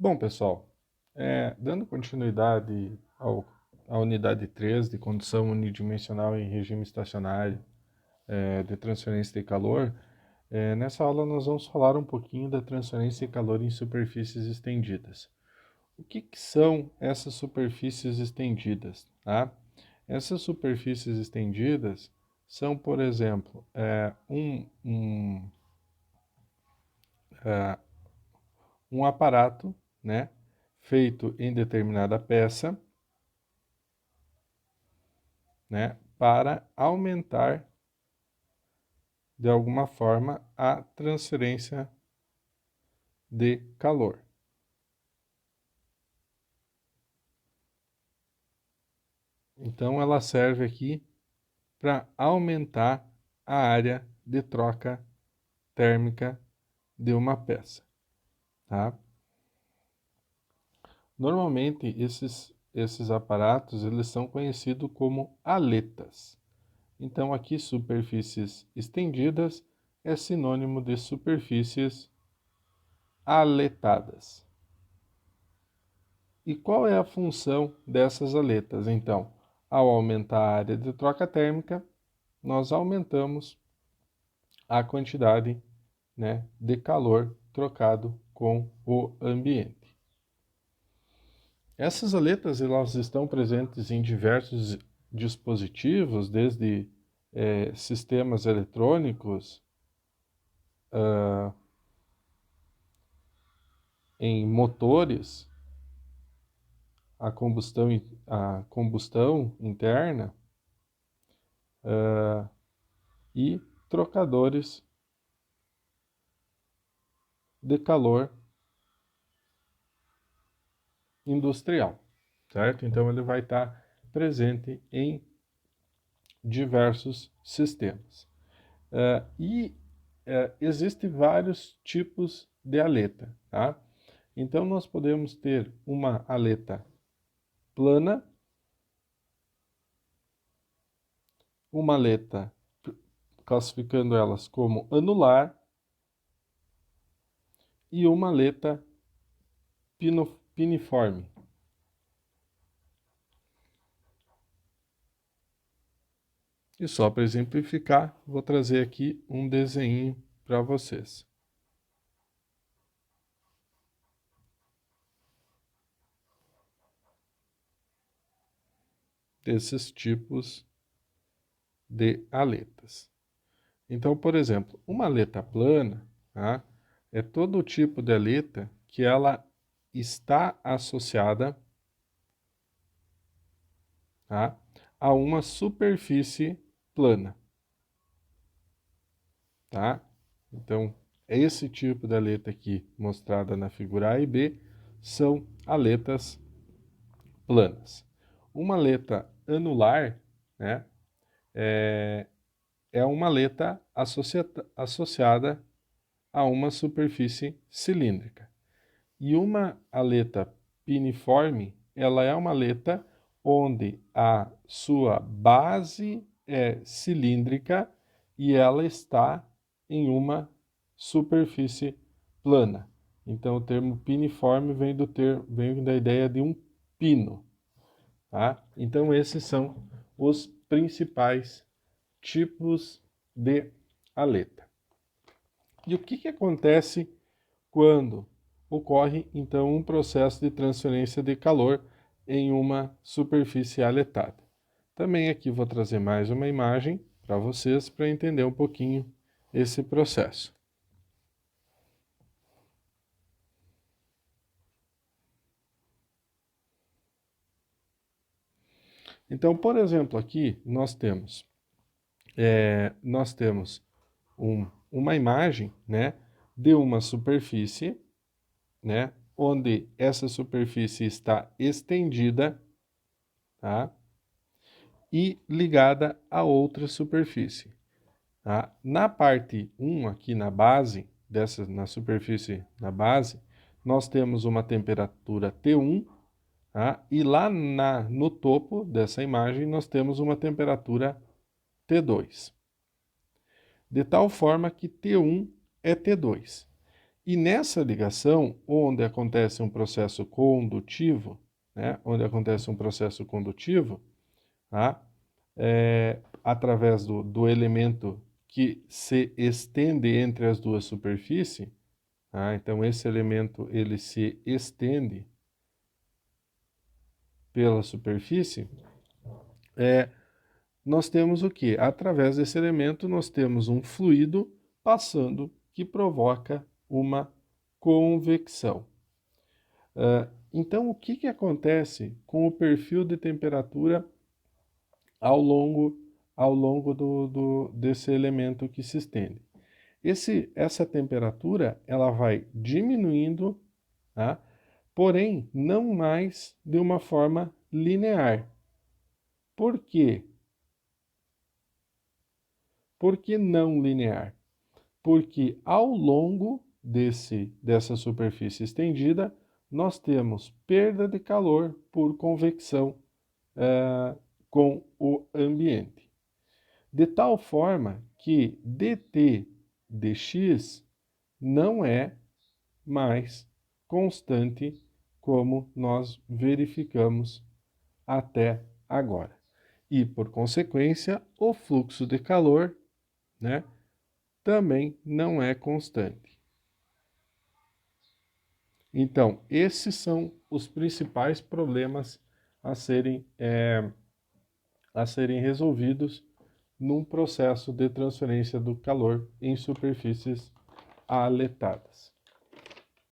Bom, pessoal, dando continuidade à unidade 3 de condução unidimensional em regime estacionário de transferência de calor, nessa aula nós vamos falar um pouquinho da transferência de calor em superfícies estendidas. O que são essas superfícies estendidas? Tá? Essas superfícies estendidas são, por exemplo, um aparato, né, feito em determinada peça, né, para aumentar de alguma forma a transferência de calor. Então ela serve aqui para aumentar a área de troca térmica de uma peça, tá? Normalmente esses aparatos eles são conhecidos como aletas. Então aqui superfícies estendidas é sinônimo de superfícies aletadas. E qual é a função dessas aletas? Então, ao aumentar a área de troca térmica, nós aumentamos a quantidade, né, de calor trocado com o ambiente. Essas aletas elas estão presentes em diversos dispositivos, desde sistemas eletrônicos, em motores, a combustão interna, e trocadores de calor industrial, certo? Então ele vai estar presente em diversos sistemas. Existem vários tipos de aleta, tá? Então nós podemos ter uma aleta plana, uma aleta classificando elas como anular e uma aleta piniforme. E só para exemplificar, vou trazer aqui um desenho para vocês. Desses tipos de aletas. Então, por exemplo, uma aleta plana, tá, é todo tipo de aleta que ela está associada, tá, a uma superfície plana, tá? Então, esse tipo de aleta aqui mostrada na figura A e B são aletas planas. Uma aleta anular, né, é uma aleta associada a uma superfície cilíndrica. E uma aleta piniforme, ela é uma aleta onde a sua base é cilíndrica e ela está em uma superfície plana. Então o termo piniforme vem da ideia de um pino, tá? Então esses são os principais tipos de aleta. E o que acontece quando ocorre, então, um processo de transferência de calor em uma superfície aletada? Também aqui vou trazer mais uma imagem para vocês para entender um pouquinho esse processo. Então, por exemplo, aqui nós temos uma imagem, né, de uma superfície, né, onde essa superfície está estendida, tá, e ligada a outra superfície. Tá? Na parte 1, aqui na base, na superfície na base, nós temos uma temperatura T1, tá? E lá no topo dessa imagem nós temos uma temperatura T2. De tal forma que T1 é T2. E nessa ligação, onde acontece um processo condutivo, né, onde acontece um processo condutivo, tá, através do elemento que se estende entre as duas superfícies, tá, então esse elemento ele se estende pela superfície, nós temos o quê? Através desse elemento, nós temos um fluido passando que provoca uma convecção. Então, o que acontece com o perfil de temperatura ao longo desse elemento que se estende? Essa temperatura ela vai diminuindo, tá? Porém, não mais de uma forma linear. Por quê? Por que não linear? Porque ao longo dessa superfície estendida, nós temos perda de calor por convecção com o ambiente. De tal forma que dt dx não é mais constante como nós verificamos até agora. E, por consequência, o fluxo de calor, né, também não é constante. Então, esses são os principais problemas a serem resolvidos num processo de transferência do calor em superfícies aletadas.